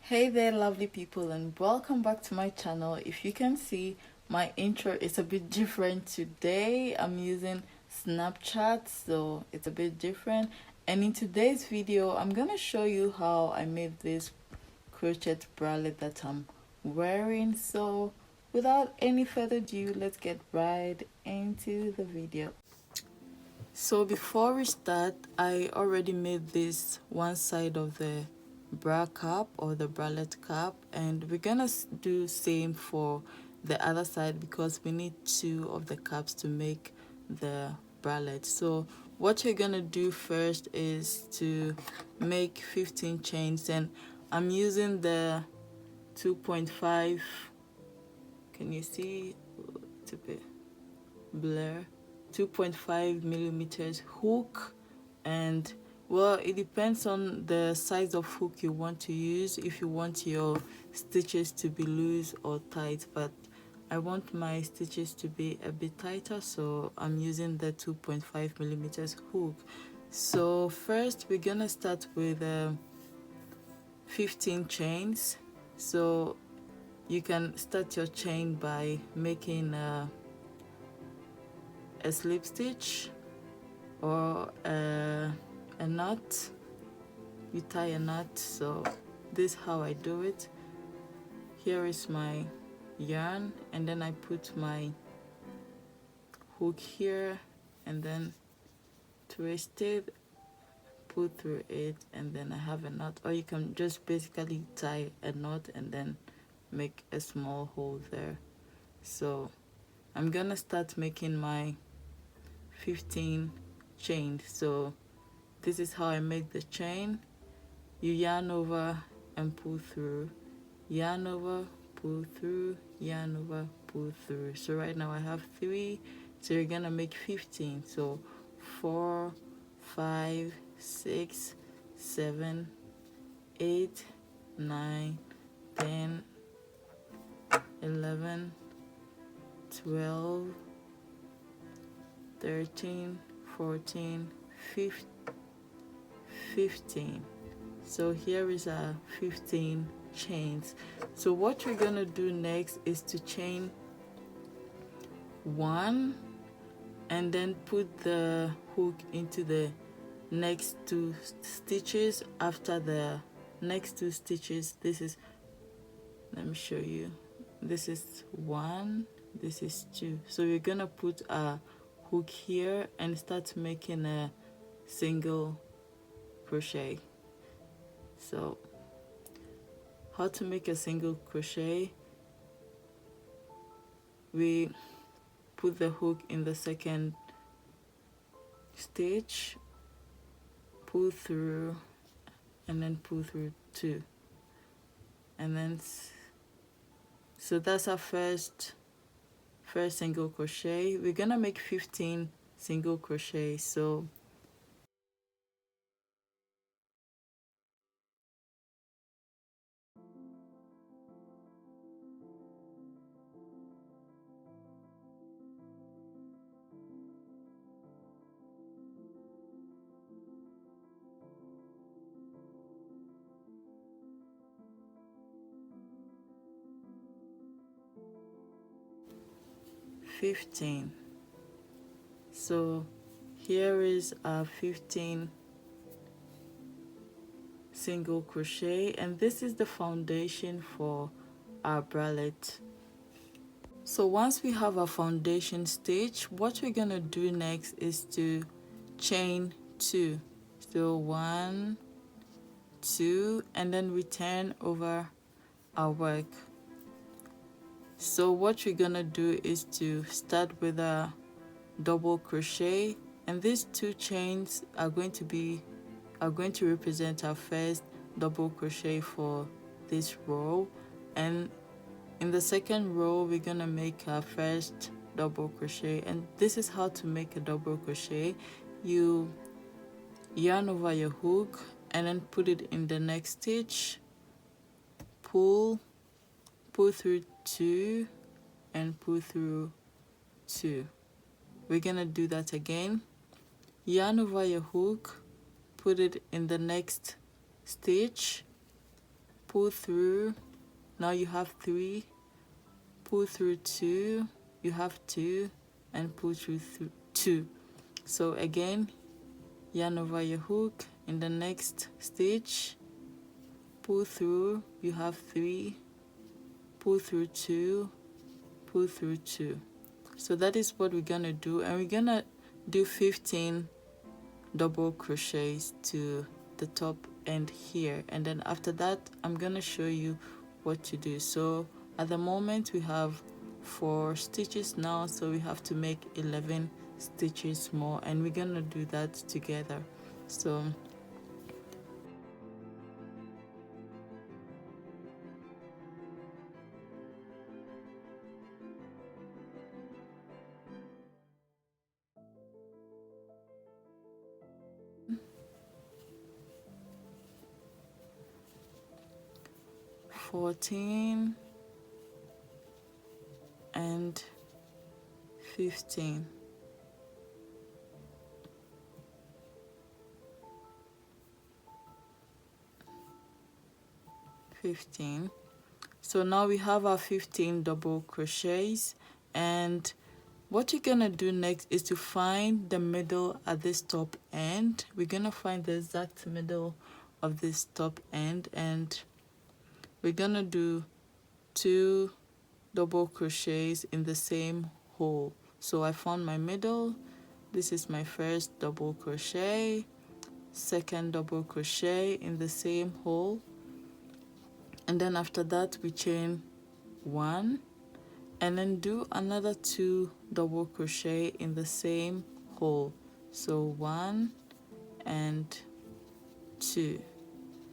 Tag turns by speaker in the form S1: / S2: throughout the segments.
S1: Hey there lovely people, and welcome back to my channel. If you can see, my intro is a bit different today. I'm using Snapchat, so it's a bit different. And in today's video I'm gonna show you how I made this crochet bralette that I'm wearing. So without any further ado, let's get right into the video. So before we start, I already made this one side of the bra cap or the bralette cap, and we're gonna do same for the other side because we need two of the caps to make the bralette. So what you're gonna do first is to make 15 chains, and I'm using the 2.5. Can you see? It's a bit blur. 2.5 millimeters hook, and well, it depends on the size of hook you want to use, if you want your stitches to be loose or tight, but I want my stitches to be a bit tighter, so I'm using the 2.5 millimeters hook. So first we're gonna start with 15 chains. So you can start your chain by making a slip stitch or a knot. You tie a knot. So this is how I do it. Here is my yarn, and then I put my hook here and then twist it, put through it, and then I have a knot. Or you can just basically tie a knot and then make a small hole there. So I'm gonna start making my 15 chains. So this is how I make the chain. You yarn over and pull through, yarn over, pull through, yarn over, pull through. So right now I have 3, so you're gonna make 15. So 4, 5, 6, 7, 8, 9, 10, 11, 12, 13, 14, 15. So here is our 15 chains. So what we're gonna do next is to chain 1 and then put the hook into the next 2 stitches. After the next 2 stitches, this is, let me show you, this is 1, this is 2. So we're gonna put a hook here and start making a single crochet. So how to make a single crochet: we put the hook in the second stitch, pull through, and then pull through 2, and then so that's our first single crochet. We're gonna make 15 single crochets. So $15. So here is our 15 single crochet, and this is the foundation for our bralette. So once we have a foundation stitch, what we're gonna do next is to chain 2. So 1, 2, and then we turn over our work. So what we're gonna do is to start with a double crochet, and these 2 chains are going to represent our first double crochet for this row, and in the second row we're gonna make our first double crochet. And this is how to make a double crochet: you yarn over your hook and then put it in the next stitch, pull through 2 and pull through 2. We're gonna do that again. Yarn over your hook, put it in the next stitch, pull through, now you have 3, pull through 2, you have 2, and pull through 2. So again, yarn over your hook. In the next stitch, pull through, you have 3, pull through 2, pull through 2. So that is what we're gonna do, and we're gonna do 15 double crochets to the top end here, and then after that I'm gonna show you what to do. So at the moment we have 4 stitches now, so we have to make 11 stitches more, and we're gonna do that together. So (14) and 15. So now we have our 15 double crochets, and what you're gonna do next is to find the middle at this top end. We're gonna find the exact middle of this top end, and we're gonna do 2 double crochets in the same hole. So I found my middle. This is my first double crochet, second double crochet in the same hole, and then after that we chain 1 and then do another 2 double crochet in the same hole. So 1 and 2.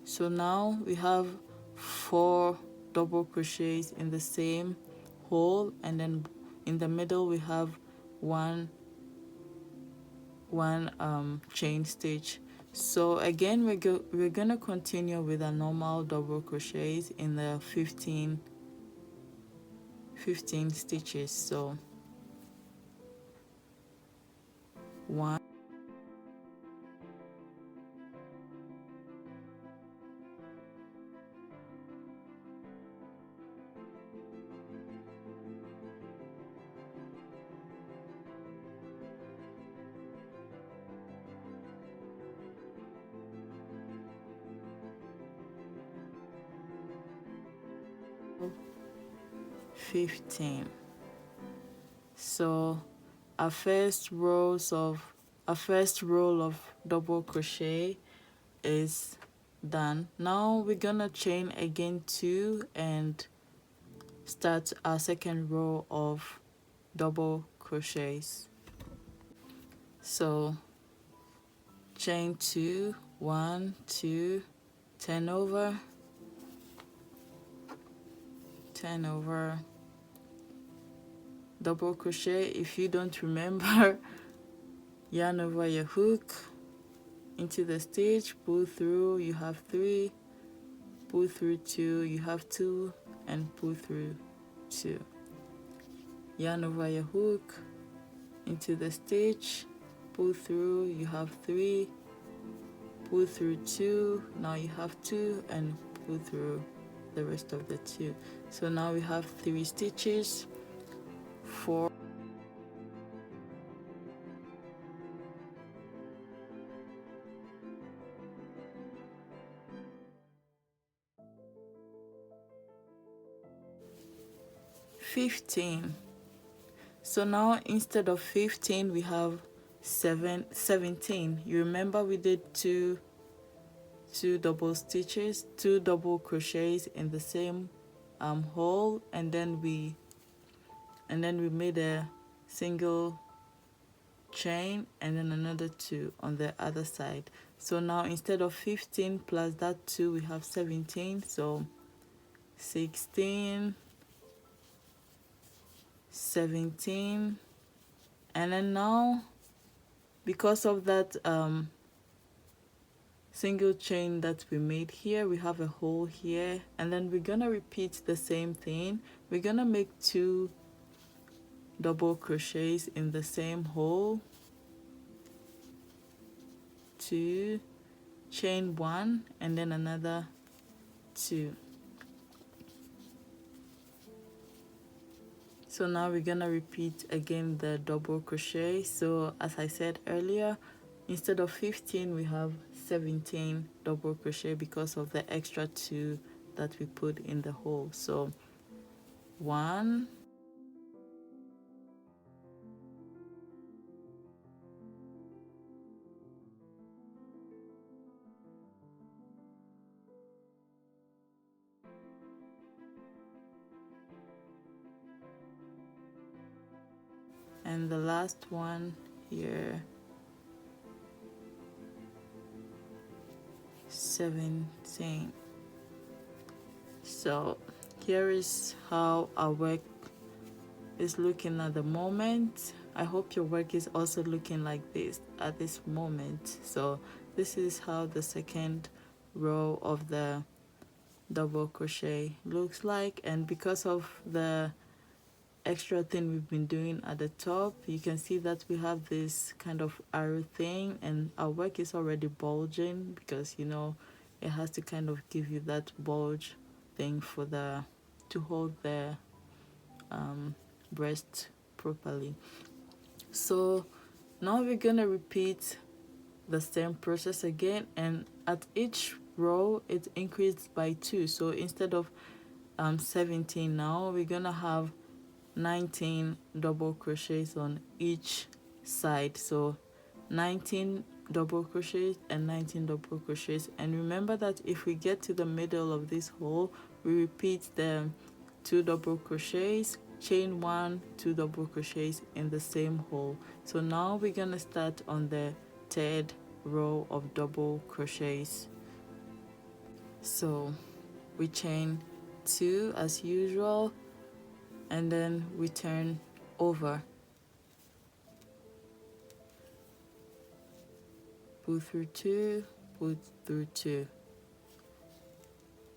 S1: So now we have 4 double crochets in the same hole, and then in the middle we have one chain stitch. So again we're gonna continue with our normal double crochets in the 15 stitches. So 1, 15. So our first row of double crochet is done. Now we're gonna chain again 2 and start our second row of double crochets. So chain 2, 1, 2, turn over, double crochet. If you don't remember, yarn over your hook into the stitch, pull through, you have 3, pull through 2, you have 2, and pull through 2. Yarn over your hook into the stitch, pull through, you have 3, pull through 2, now you have 2, and pull through the rest of the 2. So now we have 3 stitches, 4, 15. So now instead of 15 we have 17. You remember we did two double crochets in the same hole, and then we made a single chain and then another 2 on the other side. So now instead of 15 plus that 2 we have 17. So 16, 17, and then now because of that single chain that we made here, we have a hole here, and then we're gonna repeat the same thing. We're gonna make 2 double crochets in the same hole, 2, chain 1, and then another 2. So now we're gonna repeat again the double crochet. So as I said earlier, instead of 15 we have 17 double crochet because of the extra 2 that we put in the hole. So 1, and the last one here, 17. So here is how our work is looking at the moment. I hope your work is also looking like this at this moment. So this is how the second row of the double crochet looks like, and because of the extra thing we've been doing at the top, you can see that we have this kind of arrow thing, and our work is already bulging because, you know, it has to kind of give you that bulge thing for the to hold the breast properly. So now we're gonna repeat the same process again, and at each row it increased by 2. So instead of 17, now we're gonna have 19 double crochets on each side. So 19 double crochets and 19 double crochets, and remember that if we get to the middle of this hole, we repeat the 2 double crochets, chain 1, 2 double crochets in the same hole. So now we're gonna start on the third row of double crochets. So we chain 2 as usual, and then we turn over, pull through 2, pull through 2.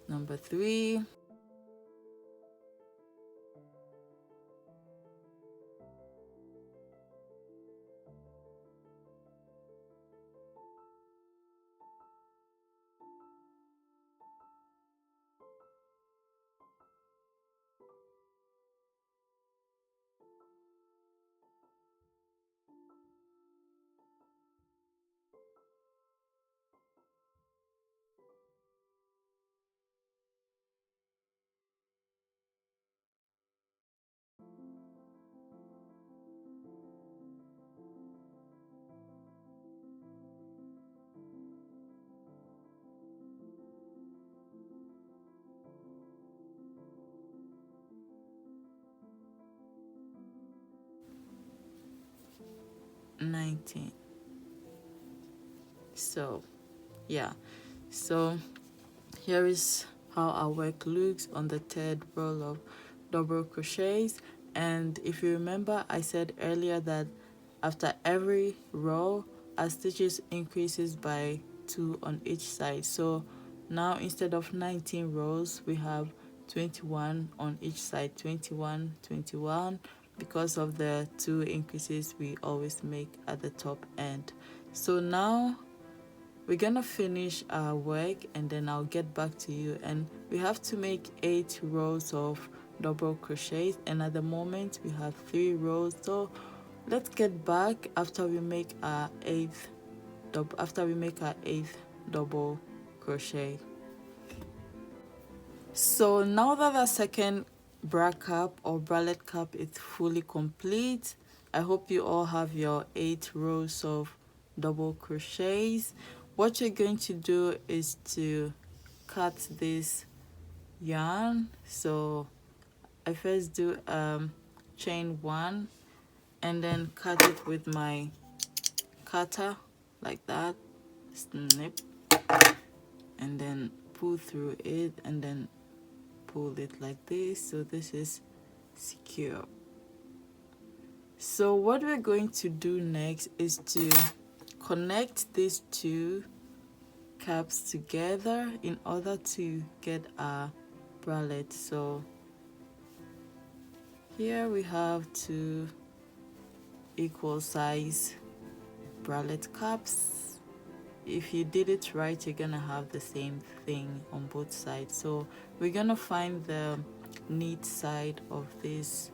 S1: Number 3, nineteen. So yeah, so here is how our work looks on the third row of double crochets. And if you remember, I said earlier that after every row our stitches increases by 2 on each side. So now instead of 19 rows we have 21 on each side, 21, 21, because of the 2 increases we always make at the top end. So now we're gonna finish our work and then I'll get back to you. And we have to make 8 rows of double crochets, and at the moment we have 3 rows. So let's get back after we make our 8th double crochet. So now that the second bra cap or bralette cap is fully complete, I hope you all have your 8 rows of double crochets. What you're going to do is to cut this yarn. So I first do chain 1 and then cut it with my cutter like that, snip, and then pull through it and then pull it like this, so this is secure. So what we're going to do next is to connect these 2 caps together in order to get our bralette. So here we have 2 equal size bralette caps. If you did it right, you're gonna have the same thing on both sides. So we're gonna find the neat side of this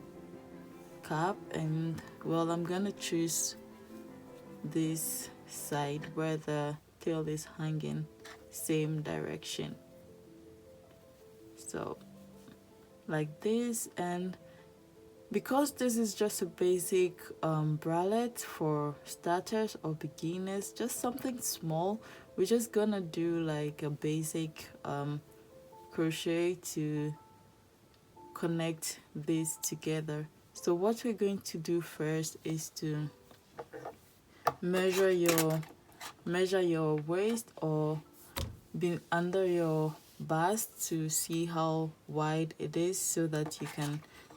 S1: cap, and well, I'm gonna choose this side where the tail is hanging same direction, so like this. And because this is just a basic bralette for starters or beginners, just something small, we're just gonna do like a basic crochet to connect this together. So what we're going to do first is to measure your waist or be under your bust to see how wide it is, so that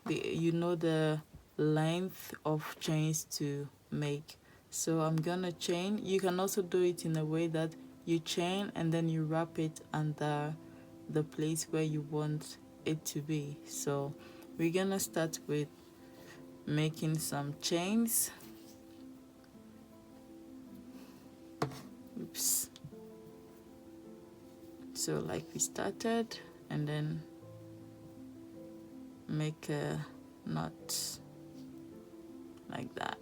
S1: you know the length of chains to make. So I'm gonna chain. You can also do it in a way that you chain and then you wrap it under the place where you want it to be. So we're gonna start with making some chains. Oops. So like we started, and then make a knot like that.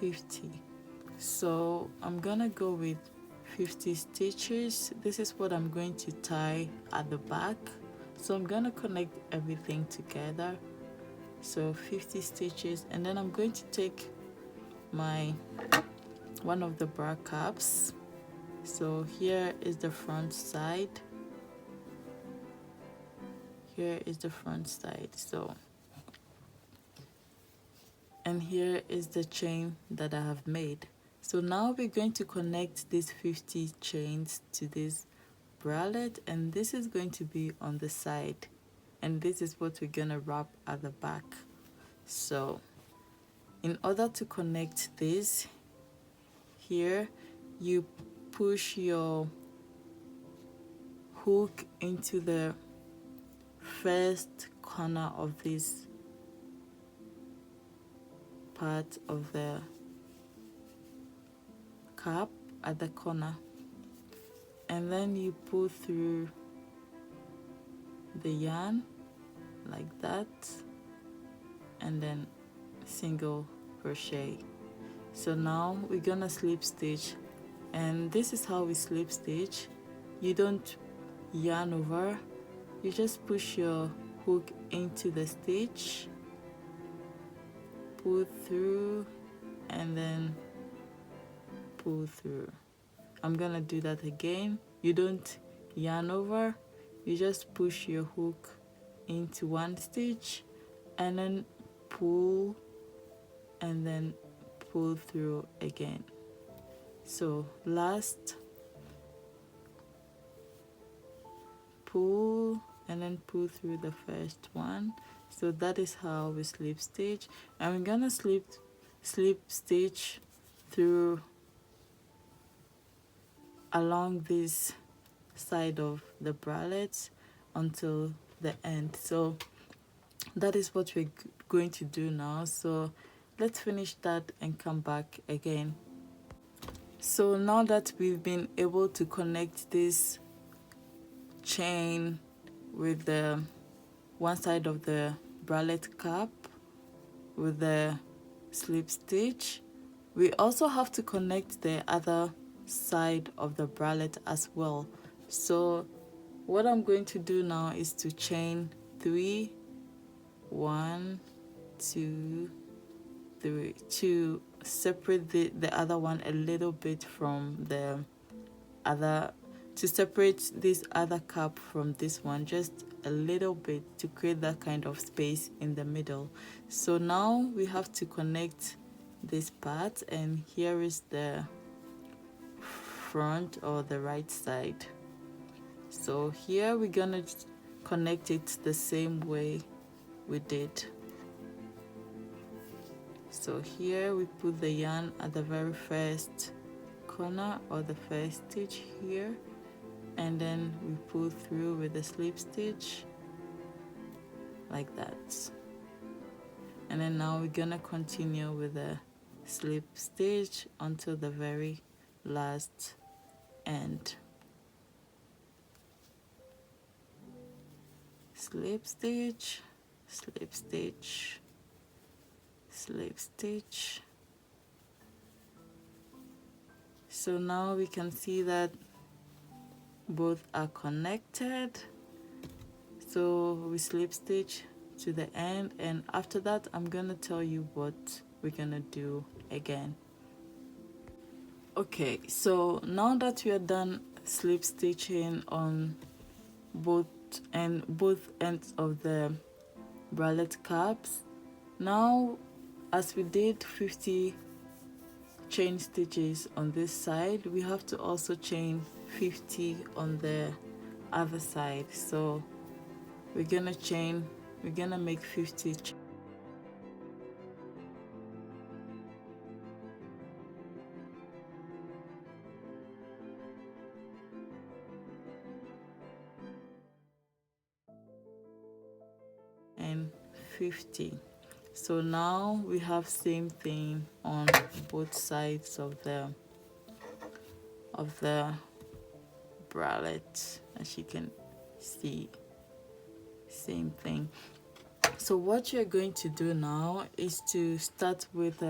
S1: $50. So I'm gonna go with 50 stitches. This is what I'm going to tie at the back. So I'm gonna connect everything together. So 50 stitches, and then I'm going to take my one of the bra caps. So here is the front side. Here is the front side. So, and here is the chain that I have made. So now we're going to connect these 50 chains to this bralette, and this is going to be on the side, and this is what we're gonna wrap at the back. So in order to connect this, here you push your hook into the first corner of this part of the cap at the corner, and then you pull through the yarn like that, and then single crochet. So now we're gonna slip stitch, and this is how we slip stitch. You don't yarn over, you just push your hook into the stitch, pull through, and then pull through. I'm gonna do that again. You don't yarn over, you just push your hook into one stitch and then pull, and then pull through again. So last, pull and then pull through the first one. So that is how we slip stitch, and we're gonna slip stitch through along this side of the bralette until the end. So that is what we're going to do now. So let's finish that and come back again. So now that we've been able to connect this chain with the one side of the bralette cap with the slip stitch, we also have to connect the other side of the bralette as well. So what I'm going to do now is to chain 3, 1, 2, 3, to separate the other one a little bit from the other, to separate this other cap from this one just a little bit, to create that kind of space in the middle. So now we have to connect this part, and here is the front or the right side. So here we're gonna connect it the same way we did. So here we put the yarn at the very first corner or the first stitch here, and then we pull through with the slip stitch like that. And then now we're gonna continue with the slip stitch until the very last end. Slip stitch, slip stitch, slip stitch. So now we can see that both are connected. So we slip stitch to the end, and after that I'm gonna tell you what we're gonna do again. Okay, so now that we are done slip stitching on both ends of the bralette caps, now as we did 50 chain stitches on this side, we have to also chain 50 on the other side. So we're gonna make 50 and 50. So now we have same thing on both sides of the bralette, as you can see, same thing. So what you're going to do now is to start with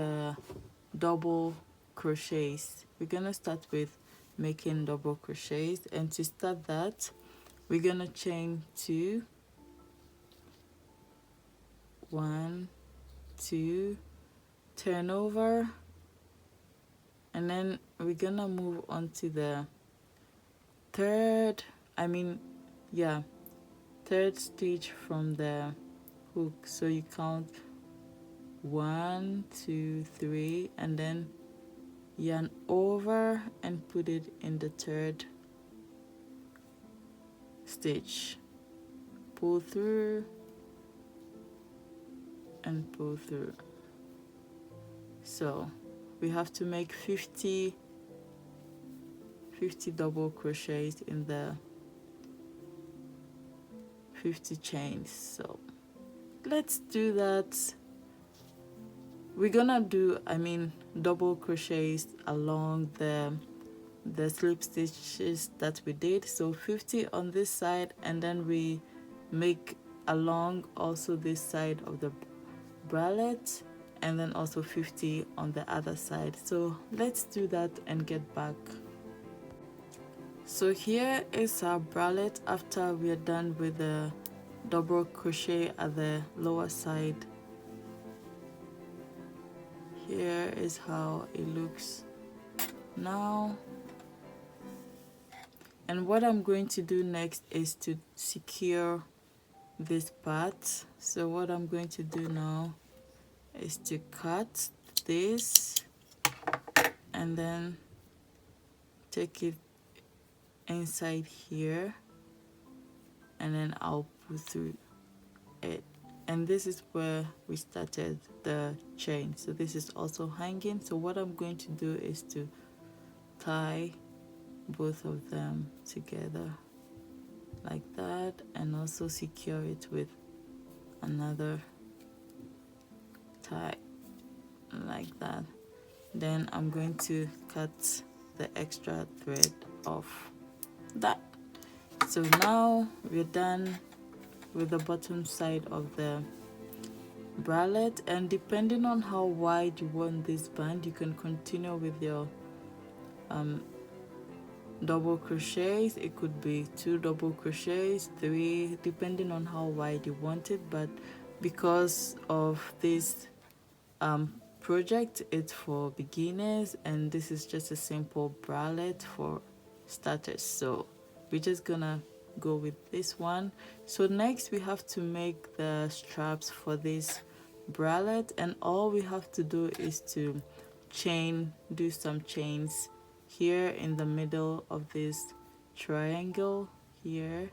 S1: double crochets. We're gonna start with making double crochets, and to start that we're gonna chain 2, 1, 2, turn over, and then we're gonna move on to the third stitch from the hook. So you count 1, 2, 3, and then yarn over and put it in the third stitch, pull through and pull through. So we have to make 50 double crochets in the 50 chains. So let's do that. We're gonna do double crochets along the slip stitches that we did. So 50 on this side, and then we make along also this side of the bralette, and then also 50 on the other side. So let's do that and get back. So here is our bralette after we are done with the double crochet at the lower side. Here is how it looks now. And what I'm going to do next is to secure this part. So what I'm going to do now is to cut this and then take it inside here, and then I'll pull through it. And this is where we started the chain. So this is also hanging. So what I'm going to do is to tie both of them together like that, and also secure it with another tie like that. Then I'm going to cut the extra thread off that. So now we're done with the bottom side of the bralette, and depending on how wide you want this band, you can continue with your double crochets. It could be 2 double crochets, 3, depending on how wide you want it. But because of this project, it's for beginners, and this is just a simple bralette for starters, so we're just gonna go with this one. So next we have to make the straps for this bralette, and all we have to do is to do some chains here in the middle of this triangle here,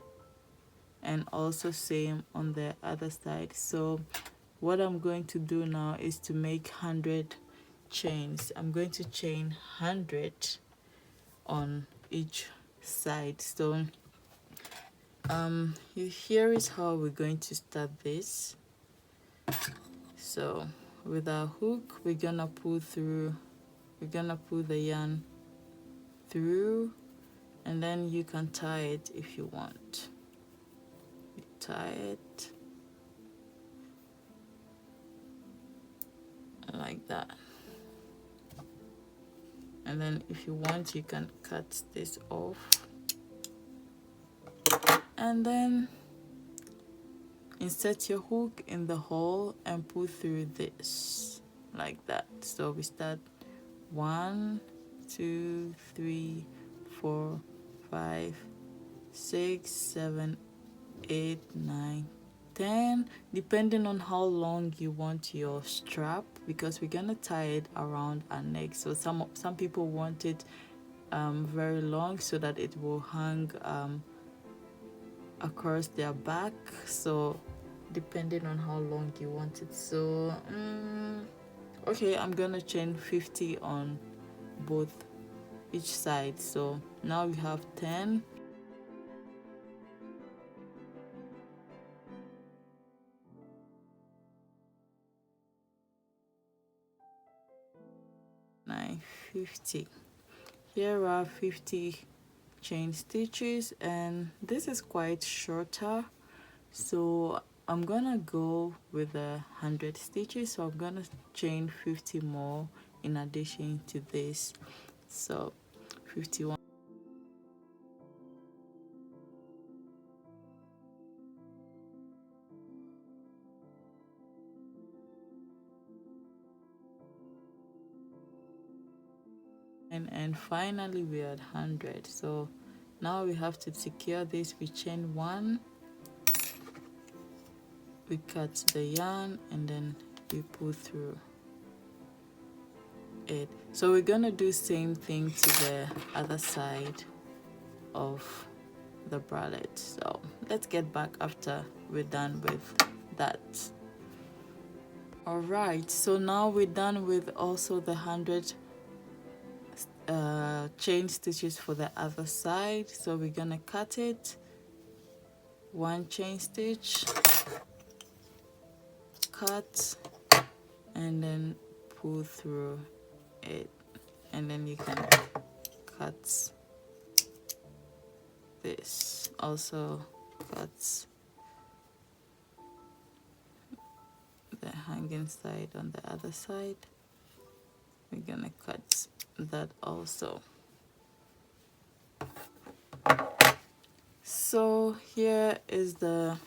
S1: and also same on the other side. So what I'm going to do now is to make 100 chains. I'm going to chain 100 on each side. So here is how we're going to start this. So with our hook, we're gonna pull the yarn through, and then you can tie it if you want. You tie it like that, and then if you want, you can cut this off, and then insert your hook in the hole and pull through this like that. So we start 1 2 3 4 5 6 7 8 9 10, depending on how long you want your strap, because we're gonna tie it around our neck. So some people want it very long so that it will hang across their back. So depending on how long you want it. So okay, I'm gonna chain 50 on both each side. So now we have 10. Nine 50. Here are 50 chain stitches, and this is quite shorter, so I'm gonna go with 100 stitches. So I'm gonna chain 50 more in addition to this. So 51. And finally we're at 100. So now we have to secure this. We chain 1, we cut the yarn, and then we pull through it. So we're gonna do same thing to the other side of the bralette. So let's get back after we're done with that. All right, so now we're done with also the 100 chain stitches for the other side. So we're gonna cut it, 1 chain stitch, cut, and then pull through it, and then you can cut this, also cut the hanging side on the other side. We're gonna cut that also. So here is the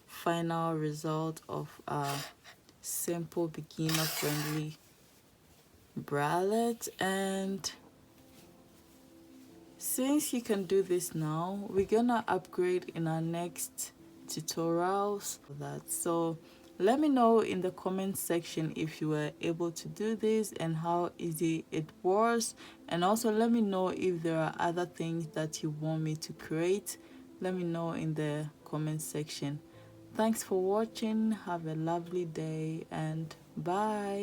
S1: final result of our simple beginner friendly bralette. And since you can do this now, we're gonna upgrade in our next tutorials for that. So let me know in the comment section if you were able to do this and how easy it was, and also let me know if there are other things that you want me to create. Let me know in the comment section. Thanks for watching. Have a lovely day, and bye.